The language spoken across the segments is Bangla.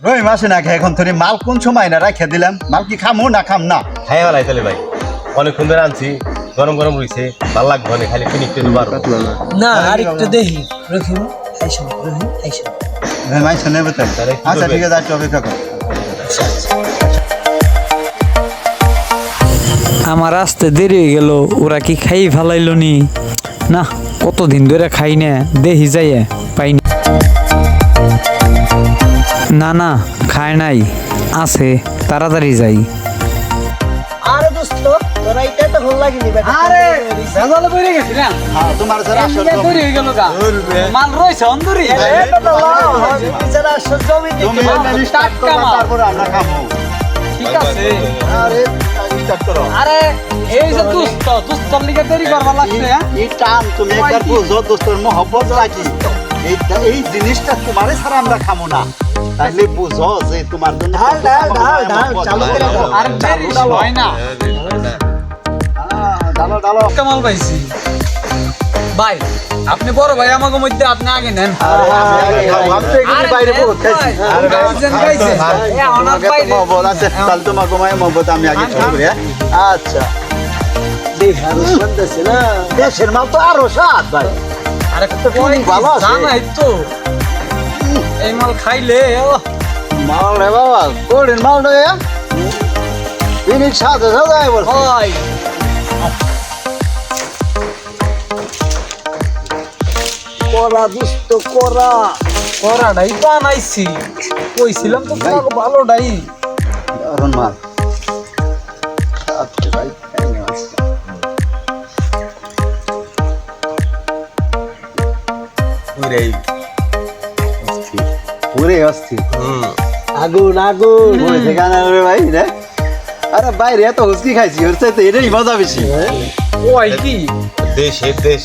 রুই মাছ না খাই এখন তোরে মাল কোন সময় না রাখে দিলাম মাল কি খামু না খাম না খাই ভালাই তাহলে ভাই অনেকক্ষণ ধরে আনছি গরম গরম রইছে ভালো লাগবে না খালি ফিনিক্তে দুবার না আর একটু দেখি রহিম আইসো রহিম আইসো রুই মাছ নেবে তো আচ্ছা ঠিক আছে একটু অপেক্ষা কর আমার আসতে দেরি হয়ে গেল ওরা কি খাই ফেলাইলো নি না কতদিন ধরে খাই না দেখি যাইয়ে পাইনি না না খায় নাই আছে তাড়াতাড়ি যাই আরে দোস্ত তোরা এটা তো ভালো লাগেনি আরে ভেজাল পড়ে গেছি না তোমার স্যার আসল দেরি হয়ে গেল গা মাল রইছে অন্দরি এটা তো লাভ বিচারা আসল জমি তুমি দেখে স্টার্ট করো তারপর আমরা খাবো ঠিক আছে আরে স্টার্ট করো আরে এই যে দুস্তর লিগে দেরি করবা লাগছে হ্যাঁ এই টান তুমি একবার বুঝো দোস্তর মোহব্বত লাগি এই জিনিসটা তোমারে ছাড়া আমরা খামো না তাইলে বুঝো যে তোমার জন্য ঢাল চালু করে দাও আর দেরি হয় না ডালো ডালো কামাল পাইছি ভাই আপনি বড় ভাই আমাকে মধ্যে আপনি আগে নেন বাইরে বহুত খাইছি মোহব্বত আছে তাহলে তোমার ঘুমায় মোহব্বত আমি আগে করি আচ্ছা দেখার শুনতেছে না দেশের মাল তো আরো স্বাদ ভাই আরে ভালো আছে। জানাই তো এই মাল খাইলে মাল রে বাবা কোডিন মাল রে ফিনিশ সাথে সাথে বল হয় করা দুষ্ট করা করাটাই তো আনাইছি কইছিলাম তো তোমাকে ভালোটাই দারুন মাল আচ্ছা ভাই পুরে অস্থির আগুন আগুন পুরে সেখানে রে ভাই রে আরে বাইরে এত হুসকি খাইছি ওর চাইতে এটাই মজা বেশি ওই কি দেশের দেশ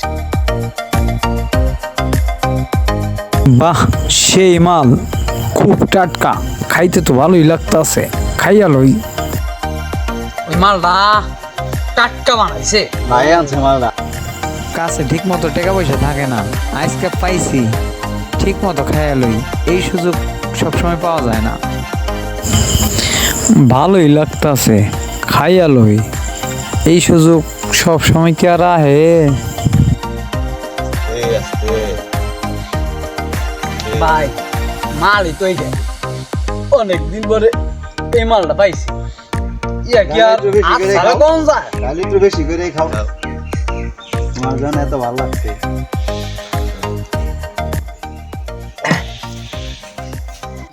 বাহ সেই মাল খুব টাটকা খাইতে তো ভালোই লাগতাছে খাইয়া লই ওই মালটা টাটকা বানাইছে ভাই আনছে মালটা কাছে ঠিক মতো টাকা পয়সা থাকে না আজকে পাইছি ঠিক মতো খাইয়া লই এই সুযোগ সবসময় পাওয়া যায় না ভালোই লাগতাছে খাইয়া লই এই সুযোগ সব সময় কি আর আহে ভাই মালই তো এইটা অনেকদিন পরে এই মালটা পাইছি ইয়া কি আর আচ্ছা কোন যায় খালি একটু বেশি করে খাও তোমার জন্য এত ভালো লাগছে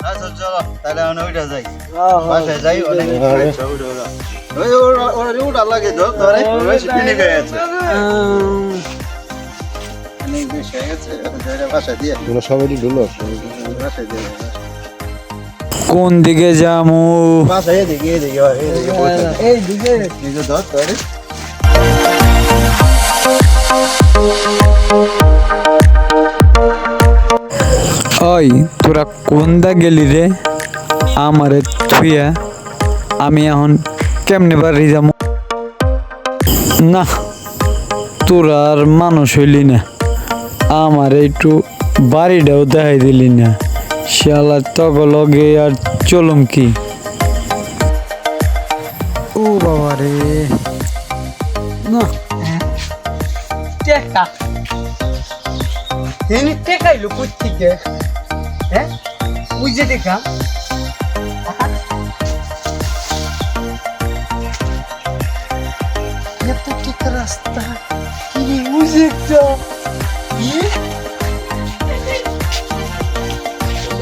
আচ্ছা চলো তাহলে আমরা ওইটা যাই বাসায় যাই অনেক ওটা লাগে ধরে বেশি পিনে গেছে অনেক বেশি হয়ে গেছে বাসায় দিয়ে সবাই বাসায় দিয়ে কোন দিকে যামু বাসায় এদিকে এদিকে এই দিকে এই যে ধর তোরে ওই তোরা কোন দা গেলি রে আমারে থুইয়া আমি এখন কেমনে বাড়ি যাবো না তোরা আর মানুষ হইলি না আমার একটু বাড়িটাও দেখাই দিলি না শালা তক লগে আর চলুম কি ও বাবা রে না টেকা হেনি টেকাইলো কোত্থেকে হ্যাঁ ওই যে দেখা এত টেকা রাস্তা কি ওই যে একটা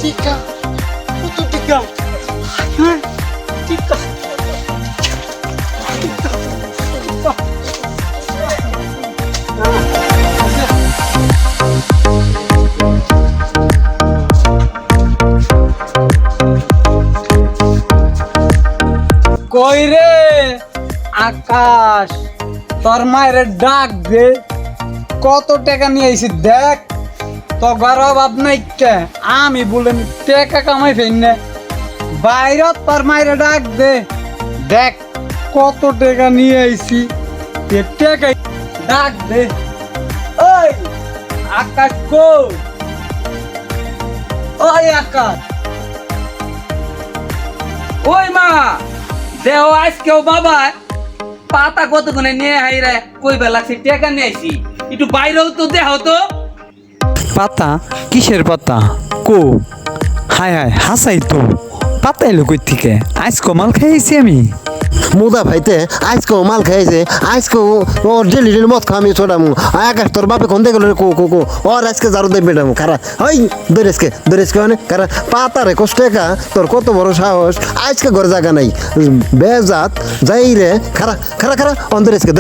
টিকা কত টিকা হ্যাঁ টিকা কই রে আকাশ তোর মায়ের ডাক দে কত টাকা নিয়ে আইছি দেখ তো গরব অভাব নাই কে আমি বলেন টাকা কামাই ফেন না বাইরত তোর মায়ের ডাক দে দেখ কত টাকা নিয়ে আইছি টাকা ডাক দে ওই আকাশ কো ওই আকাশ ওই মা দেহ আজকেও বাবা পাতা কতক্ষণে নিয়ে হাইরে কই বেলাছি টেকা নিয়ে আইছি একটু বাইরেও তো দেহ তো পাতা কিসের পাতা কো হায় হায় হাসাই তো পাতা এলো কই থেকে আজ কমাল খাইছি আমি মুদা ভাইতে আজকে মাল খাইছে আজকে ওর ডেলি ডেলি মদ খাওয়া আমি ছোটামু আকাশ তোর বাপে কোন দেখে কো কো কো ওর আজকে জারু দেবে বেটামু কারা ওই দরেসকে মানে কারা পাতারে কষ্ট একা তোর কত বড় সাহস আজকে ঘর জায়গা নাই বেজাত যাই রে খারা খারা খারা অন দরেসকে